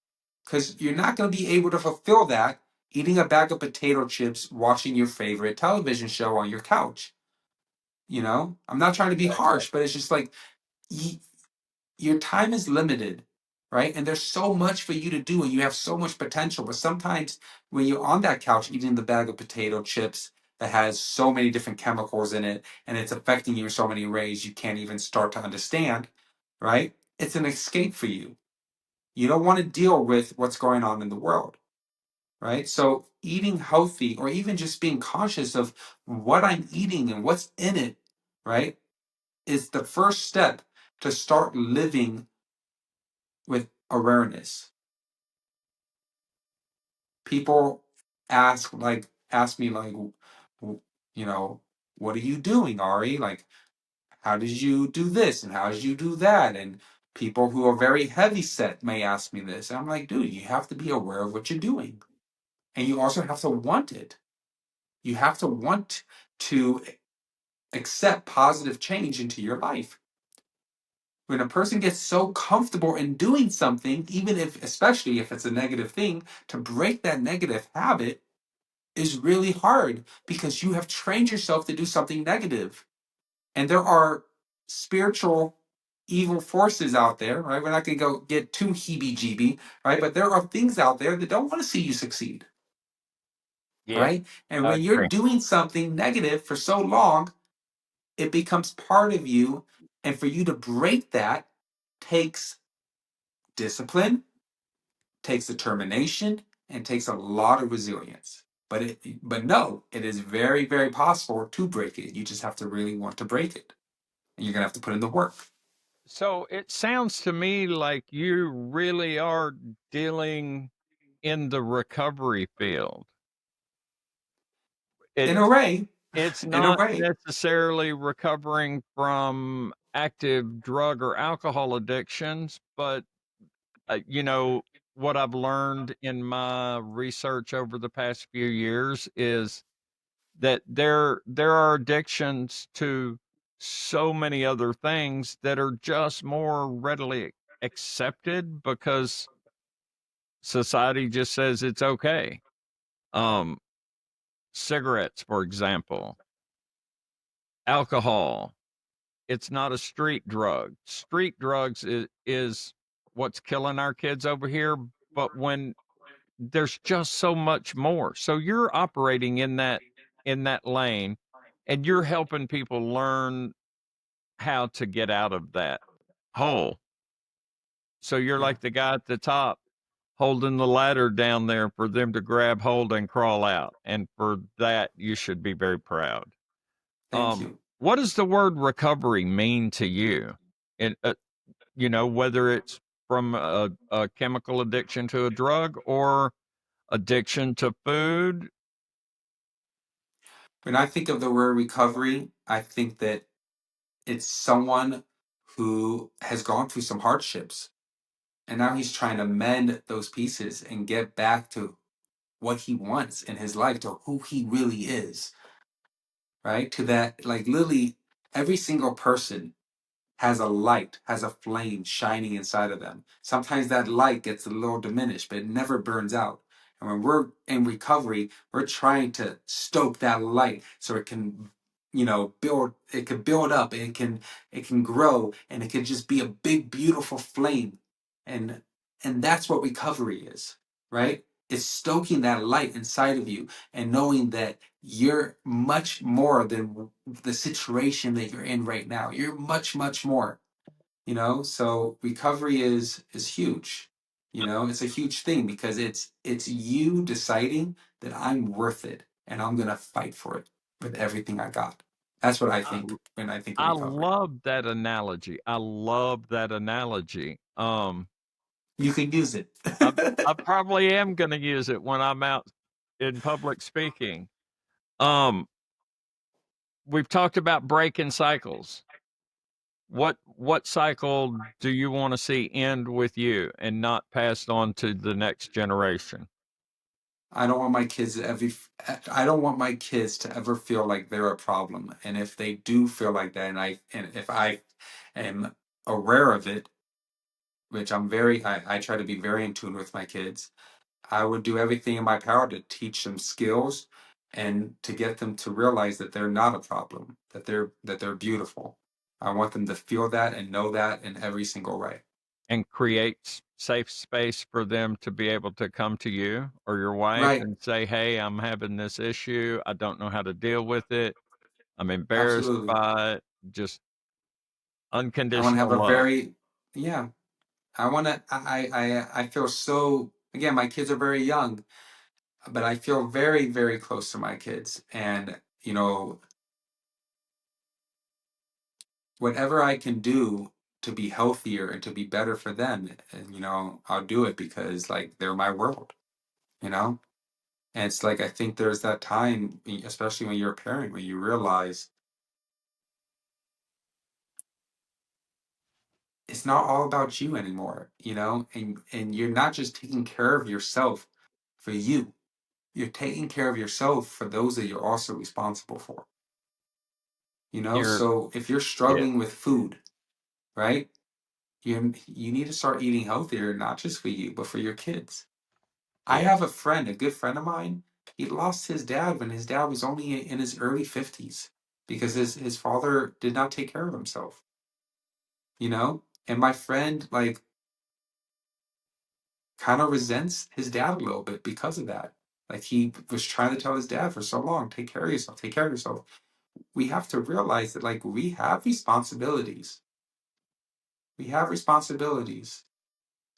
because you're not going to be able to fulfill that eating a bag of potato chips, watching your favorite television show on your couch. I'm not trying to be harsh, but it's just like y- your time is limited, right? And there's so much for you to do and you have so much potential. But sometimes when you're on that couch eating the bag of potato chips that has so many different chemicals in it and it's affecting you in so many ways you can't even start to understand, right? It's an escape for you. You don't want to deal with what's going on in the world, right? So eating healthy or even just being conscious of what I'm eating and what's in it, right, is the first step to start living with awareness. People ask me like, you know, what are you doing, Ari? Like, how did you do this and how did you do that? And people who are very heavy set may ask me this. And I'm like, dude, you have to be aware of what you're doing. And you also have to want it. You have to want to accept positive change into your life. When a person gets so comfortable in doing something, even if, especially if it's a negative thing, to break that negative habit is really hard because you have trained yourself to do something negative. And there are spiritual evil forces out there, right? We're not going to go get too heebie jeebie, right? But there are things out there that don't want to see you succeed, Yeah, right? And I when you're agree. doing something negative for so long, it becomes part of you. And for you to break that takes discipline, takes determination, and takes a lot of resilience. But no, it is very, very possible to break it. You just have to really want to break it. And you're gonna have to put in the work. So it sounds to me like you really are dealing in the recovery field. In a It's way, it's in a not way. necessarily recovering from active drug or alcohol addictions, but you know, what I've learned in my research over the past few years is that there are addictions to so many other things that are just more readily accepted because society just says it's okay. Um, Cigarettes, for example, alcohol. It's not a street drug. Street drugs is what's killing our kids over here. But when there's just so much more. So you're operating in that lane and you're helping people learn how to get out of that hole. So you're Yeah. like the guy at the top holding the ladder down there for them to grab hold and crawl out. And for that you should be very proud. Thank you. What does the word recovery mean to you? And you know, whether it's from a chemical addiction to a drug or addiction to food. When I think of the word recovery, I think that it's someone who has gone through some hardships and now he's trying to mend those pieces and get back to what he wants in his life, to who he really is, right? To that, like literally every single person has a light, has a flame shining inside of them. Sometimes that light gets a little diminished, but it never burns out. And when we're in recovery, we're trying to stoke that light so it can, build, it can build up, it can grow, and it can just be a big, beautiful flame. And and that's what recovery is, right? It's stoking that light inside of you and knowing that you're much more than the situation that you're in right now. You're much, much more, So recovery is huge. It's a huge thing because it's you deciding that I'm worth it and I'm gonna fight for it with everything I got. That's what I think when I think of I recovery. love that analogy. I love that analogy. You can use it. I I probably am gonna use it when I'm out in public speaking. Um, we've talked about breaking cycles. What cycle do you want to see end with you and not passed on to the next generation? I don't want my kids to ever. I don't want my kids to ever feel like they're a problem. And if they do feel like that, and if I am aware of it, which I try to be very in tune with my kids. I would do everything in my power to teach them skills and to get them to realize that they're not a problem, that they're beautiful. I want them to feel that and know that in every single way. And create safe space for them to be able to come to you or your wife Right. and say, "Hey, I'm having this issue. I don't know how to deal with it. I'm embarrassed Absolutely. by it." Just I want to have unconditional a love. very, yeah. I want to, I feel so, again, my kids are very young, but I feel very, very close to my kids. And, whatever I can do to be healthier and to be better for them, and, I'll do it because, like, they're my world, you know? And it's like, I think there's that time, especially when you're a parent, when you realize it's not all about you anymore, and you're not just taking care of yourself for you. You're taking care of yourself for those that you're also responsible for. You're So if you're Yeah. struggling with food, right? You need to start eating healthier, not just for you, but for your kids. I Yeah. have a friend, a good friend of mine. He lost his dad when his dad was only in his early 50s because his father did not take care of himself, And my friend, like, kind of resents his dad a little bit because of that. Like, he was trying to tell his dad for so long, take care of yourself, take care of yourself. We have to realize that, like, we have responsibilities. We have responsibilities.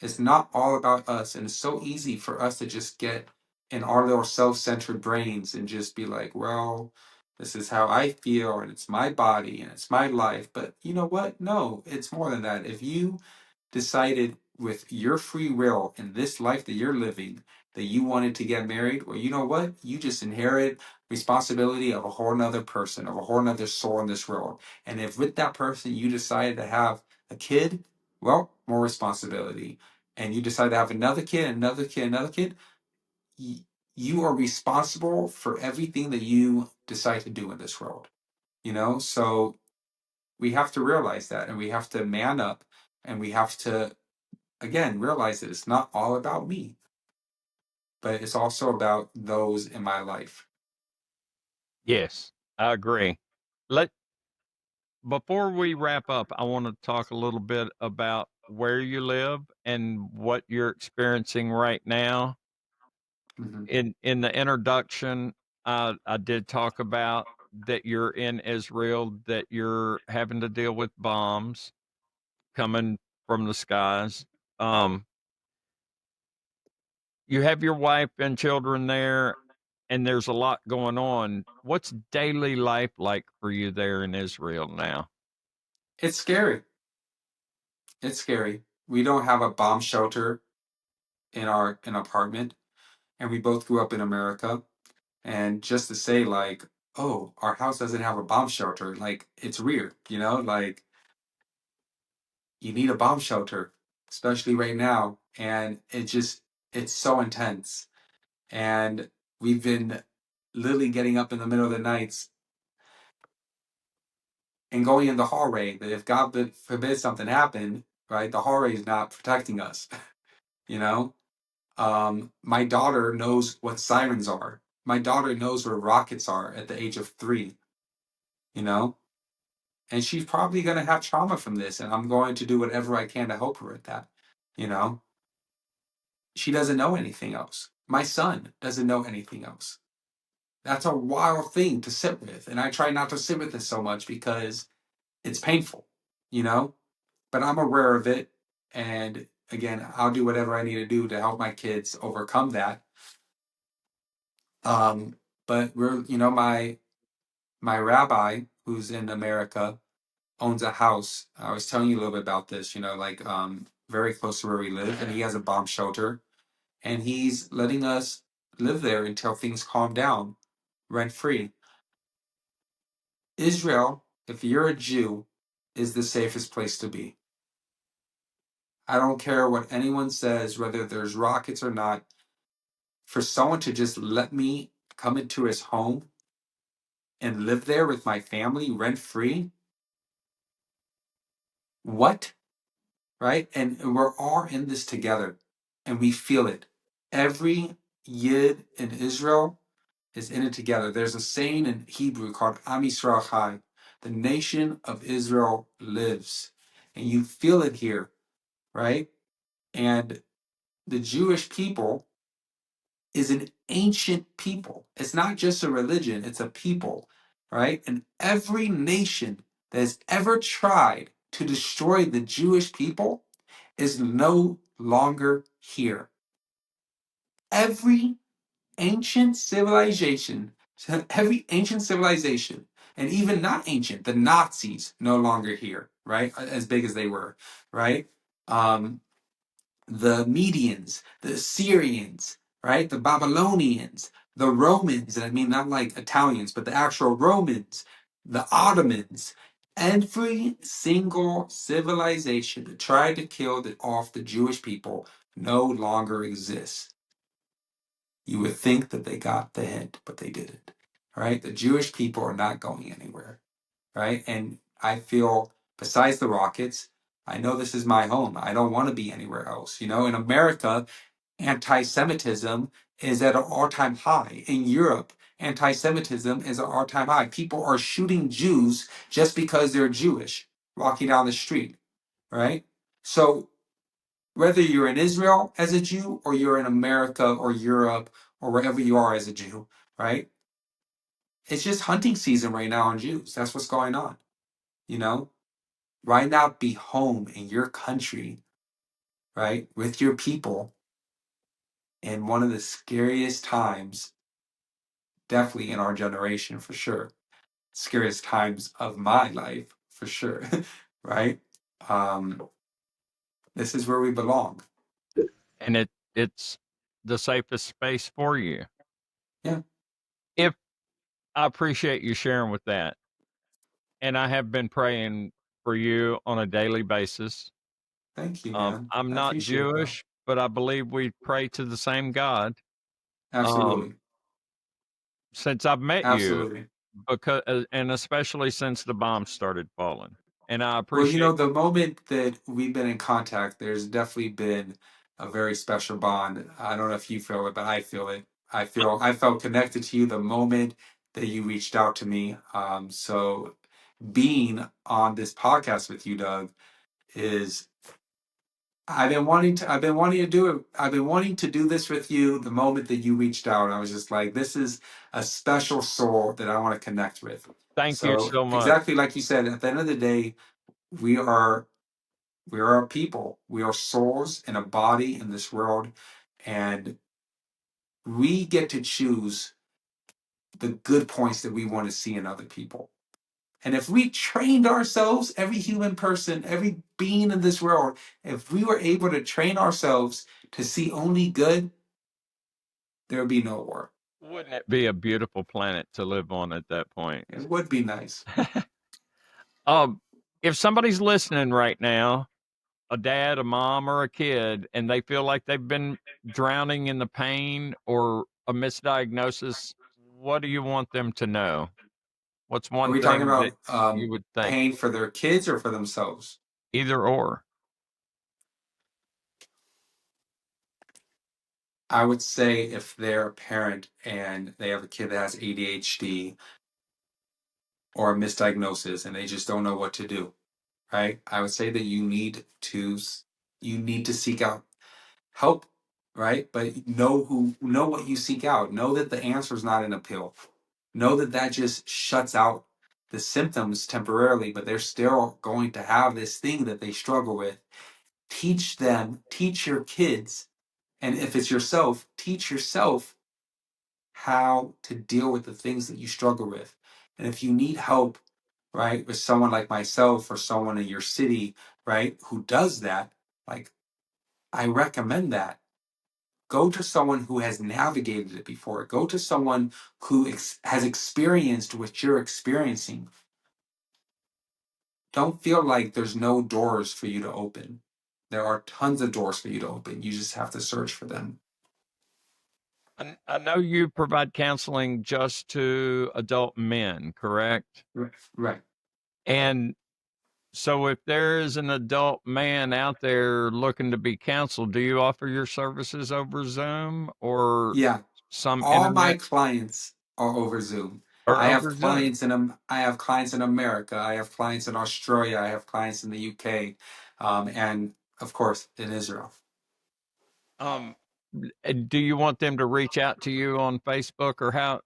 It's not all about us. And it's so easy for us to just get in our little self-centered brains and just be like, well, this is how I feel and it's my body and it's my life. But you know what? No, it's more than that. If you decided with your free will in this life that you're living that you wanted to get married, well, you know what? You just inherit responsibility of a whole nother person, of a whole nother soul in this world. And if with that person you decided to have a kid, well, more responsibility. And you decide to have another kid, another kid, another kid, you are responsible for everything that you decide to do in this world. So we have to realize that, and we have to man up, and we have to, again, realize that it's not all about me, but it's also about those in my life. Yes, I agree. Let Before we wrap up, I want to talk a little bit about where you live and what you're experiencing right now. Mhm. In the introduction, I did talk about that you're in Israel, that you're having to deal with bombs coming from the skies. Um, you have your wife and children there, and there's a lot going on. What's daily life like for you there in Israel now? It's scary. It's scary. We don't have a bomb shelter in our in apartment, and we both grew up in America. And just to say, like, oh, our house doesn't have a bomb shelter, like, it's weird, like, you need a bomb shelter, especially right now. And it's so intense. And we've been literally getting up in the middle of the nights and going in the hallway that if God forbid something happened, right, the hallway is not protecting us, you know? My daughter knows what sirens are. My daughter knows where rockets are at the age of 3, you know? And she's probably going to have trauma from this. And I'm going to do whatever I can to help her with that, you know? She doesn't know anything else. My son doesn't know anything else. That's a wild thing to sit with. And I try not to sit with it so much because it's painful, you know? But I'm aware of it. And again, I'll do whatever I need to do to help my kids overcome that. Um, but my rabbi who's in America owns a house. I was telling you a little bit about this, like, very close to where we live, and he has a bomb shelter, and he's letting us live there until things calm down, rent free. Israel, if you're a Jew, is the safest place to be. I don't care what anyone says, whether there's rockets or not. For someone to just let me come into his home and live there with my family rent free, what? Right? And we're all in this together and we feel it. Every Yid in Israel is in it together. There's a saying in Hebrew called Am Yisrael Chai. The nation of Israel lives. And you feel it here, right? And the Jewish people is an ancient people. It's not just a religion, it's a people, right? And every nation that has ever tried to destroy the Jewish people is no longer here. Every ancient civilization, every ancient civilization, and even not ancient, the Nazis no longer here, right? As big as they were, right? The Medians, the Assyrians, right? The Babylonians, the Romans, and I mean not like Italians, but the actual Romans, the Ottomans, every single civilization that tried to kill off the Jewish people no longer exists. You would think that they got the hint, but they didn't. Right? The Jewish people are not going anywhere. Right? And I feel, besides the Rockets, I know this is my home. I don't want to be anywhere else. You know, in America, anti-Semitism is at an all-time high. In Europe, anti-Semitism is at an all-time high. People are shooting Jews just because they're Jewish, walking down the street. Right? So whether you're in Israel as a Jew or you're in America or Europe or wherever you are as a Jew, right? It's just hunting season right now on Jews. That's what's going on. You know, why not be home in your country, right, with your people in one of the scariest times, definitely in our generation for sure, scariest times of my life for sure, right? Um, this is where we belong. And it's the safest space for you. Yeah, If I appreciate you sharing with that. And I have been praying for you on a daily basis. thank you, man. I'm I not appreciate that. Jewish, but I believe we pray to the same God. Um, Absolutely. since I've met you, Absolutely. because and especially since the bombs started falling, and I Well, you know, appreciate. the moment that we've been in contact, there's definitely been a very special bond. I don't know if you feel it, but I feel it. I felt connected to you the moment that you reached out to me. So being on this podcast with you, Doug, is I've been wanting to do it. I've been wanting to do this with you the moment that you reached out. I was just like, this is a special soul that I want to connect with. Thank you So so much. exactly like you said, at the end of the day, we are we are a people. We are souls in a body in this world, and we get to choose the good points that we want to see in other people. And if we trained ourselves, every human person, every being in this world, if we were able to train ourselves to see only good, there would be no war. Wouldn't it be a beautiful planet to live on at that point? It would be nice. um, if somebody's listening right now, a dad, a mom, or a kid, and they feel like they've been drowning in the pain or a misdiagnosis, what do you want them to know? What's Are one we talking thing that about you would think? paying for their kids or for themselves? Either or. I would say if they're a parent and they have a kid that has ADHD or a misdiagnosis and they just don't know what to do, right? I would say that you need to seek out help, right? But know what you seek out. Know that the answer is not in a pill. Know that that just shuts out the symptoms temporarily, but they're still going to have this thing that they struggle with. Teach them, teach your kids, and if it's yourself, teach yourself how to deal with the things that you struggle with. And if you need help, right, with someone like myself or someone in your city, right, who does that, like I recommend that. Go to someone who has navigated it before. Go to someone who has experienced what you're experiencing. Don't feel like there's no doors for you to open. There are tons of doors for you to open. You just have to search for them. I know you provide counseling just to adult men, correct? Right. And so if there is an adult man out there looking to be counseled, do you offer your services over Zoom or Yeah. some All my internet clients are over Zoom. or over Zoom? I have clients in America. I have clients in Australia. I have clients in the UK, and of course in Israel. Um, do you want them to reach out to you on Facebook, or how?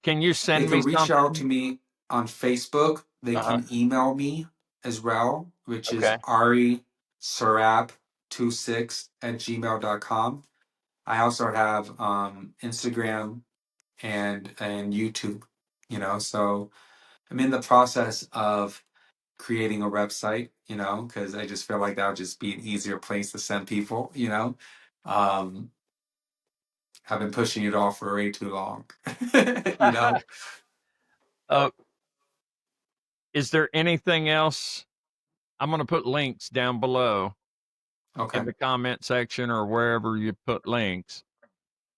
Can you They send me can reach out to something? me on Facebook. They Uh-huh. can email me as well, which is Okay. Ari Serap 26 at gmail.com. I also have Instagram and YouTube, so I'm in the process of creating a website, because I just feel like that would just be an easier place to send people. Um, I've been pushing it off for way too long, you know. uh, is there anything else? I'm going to put links down below in Okay. the comment section or wherever you put links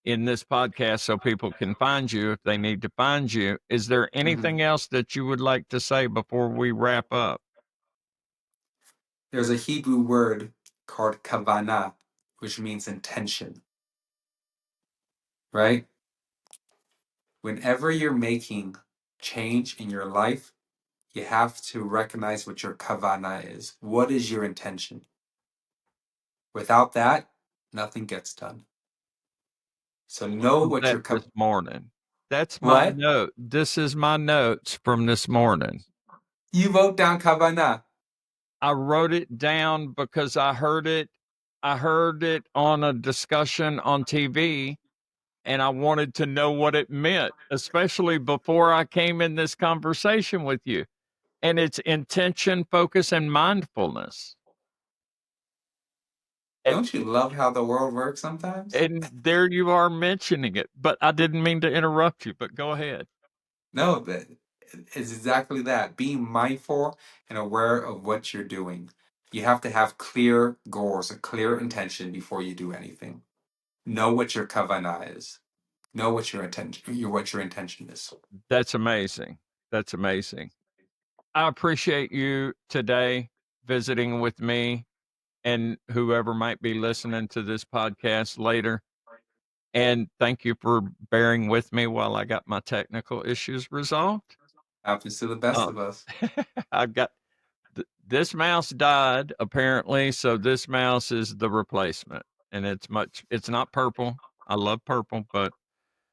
in this podcast so people can find you if they need to find you. Is there hmm anything else that you would like to say before we wrap up? There's a Hebrew word called kavanah, which means intention, right? Whenever you're making change in your life, you have to recognize what your kavanah is. What is your intention? Without that, nothing gets done. So know Wrote what that your this morning. That's my what? note. This is my notes from this morning. You wrote down kavanah. I wrote it down because I heard it. I heard it on a discussion on TV, and I wanted to know what it meant, especially before I came in this conversation with you. And it's intention, focus, and mindfulness. And Don't you love how the world works sometimes? and there you are mentioning it, but I didn't mean to interrupt you, but go ahead. No, but it's exactly that. Being mindful and aware of what you're doing. You have to have clear goals, a clear intention before you do anything. Know what your kavanah is. Know what your intention is. That's amazing. That's amazing. I appreciate you today visiting with me and whoever might be listening to this podcast later. And thank you for bearing with me while I got my technical issues resolved. Happens to the best Uh, of us. I've got this mouse died apparently, so this mouse is the replacement, and it's not purple. I love purple, but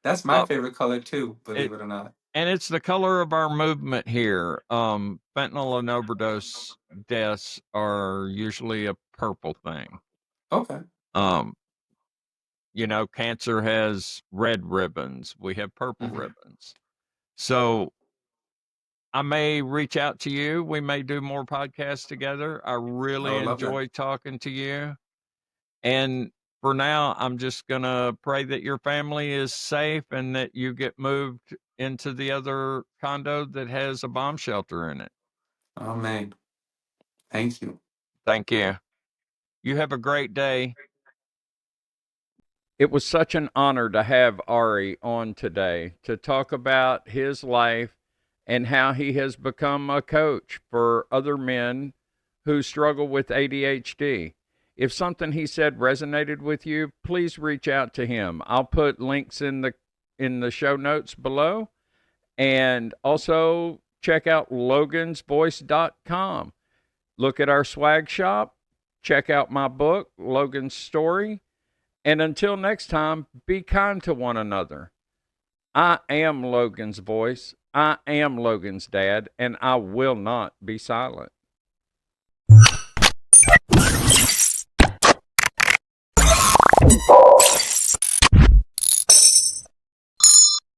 That's my uh, favorite color too, it believe it or not. and it's the color of our movement here. Fentanyl and overdose deaths are usually a purple thing. Okay. Um, cancer has red ribbons. We have purple hmm ribbons. So I may reach out to you. We may do more podcasts together. I I really would love that. enjoy talking to you. And for now, I'm just going to pray that your family is safe and that you get moved into the other condo that has a bomb shelter in it. Oh man. Thank you. Thank you. You have a great day. It was such an honor to have Ari on today to talk about his life and how he has become a coach for other men who struggle with ADHD. If something he said resonated with you, please reach out to him. I'll put links in the show notes below, and also check out logansvoice.com. Look at our swag shop, check out my book, Logan's Story, and until next time, be kind to one another. I am Logan's voice. I am Logan's dad, and I will not be silent.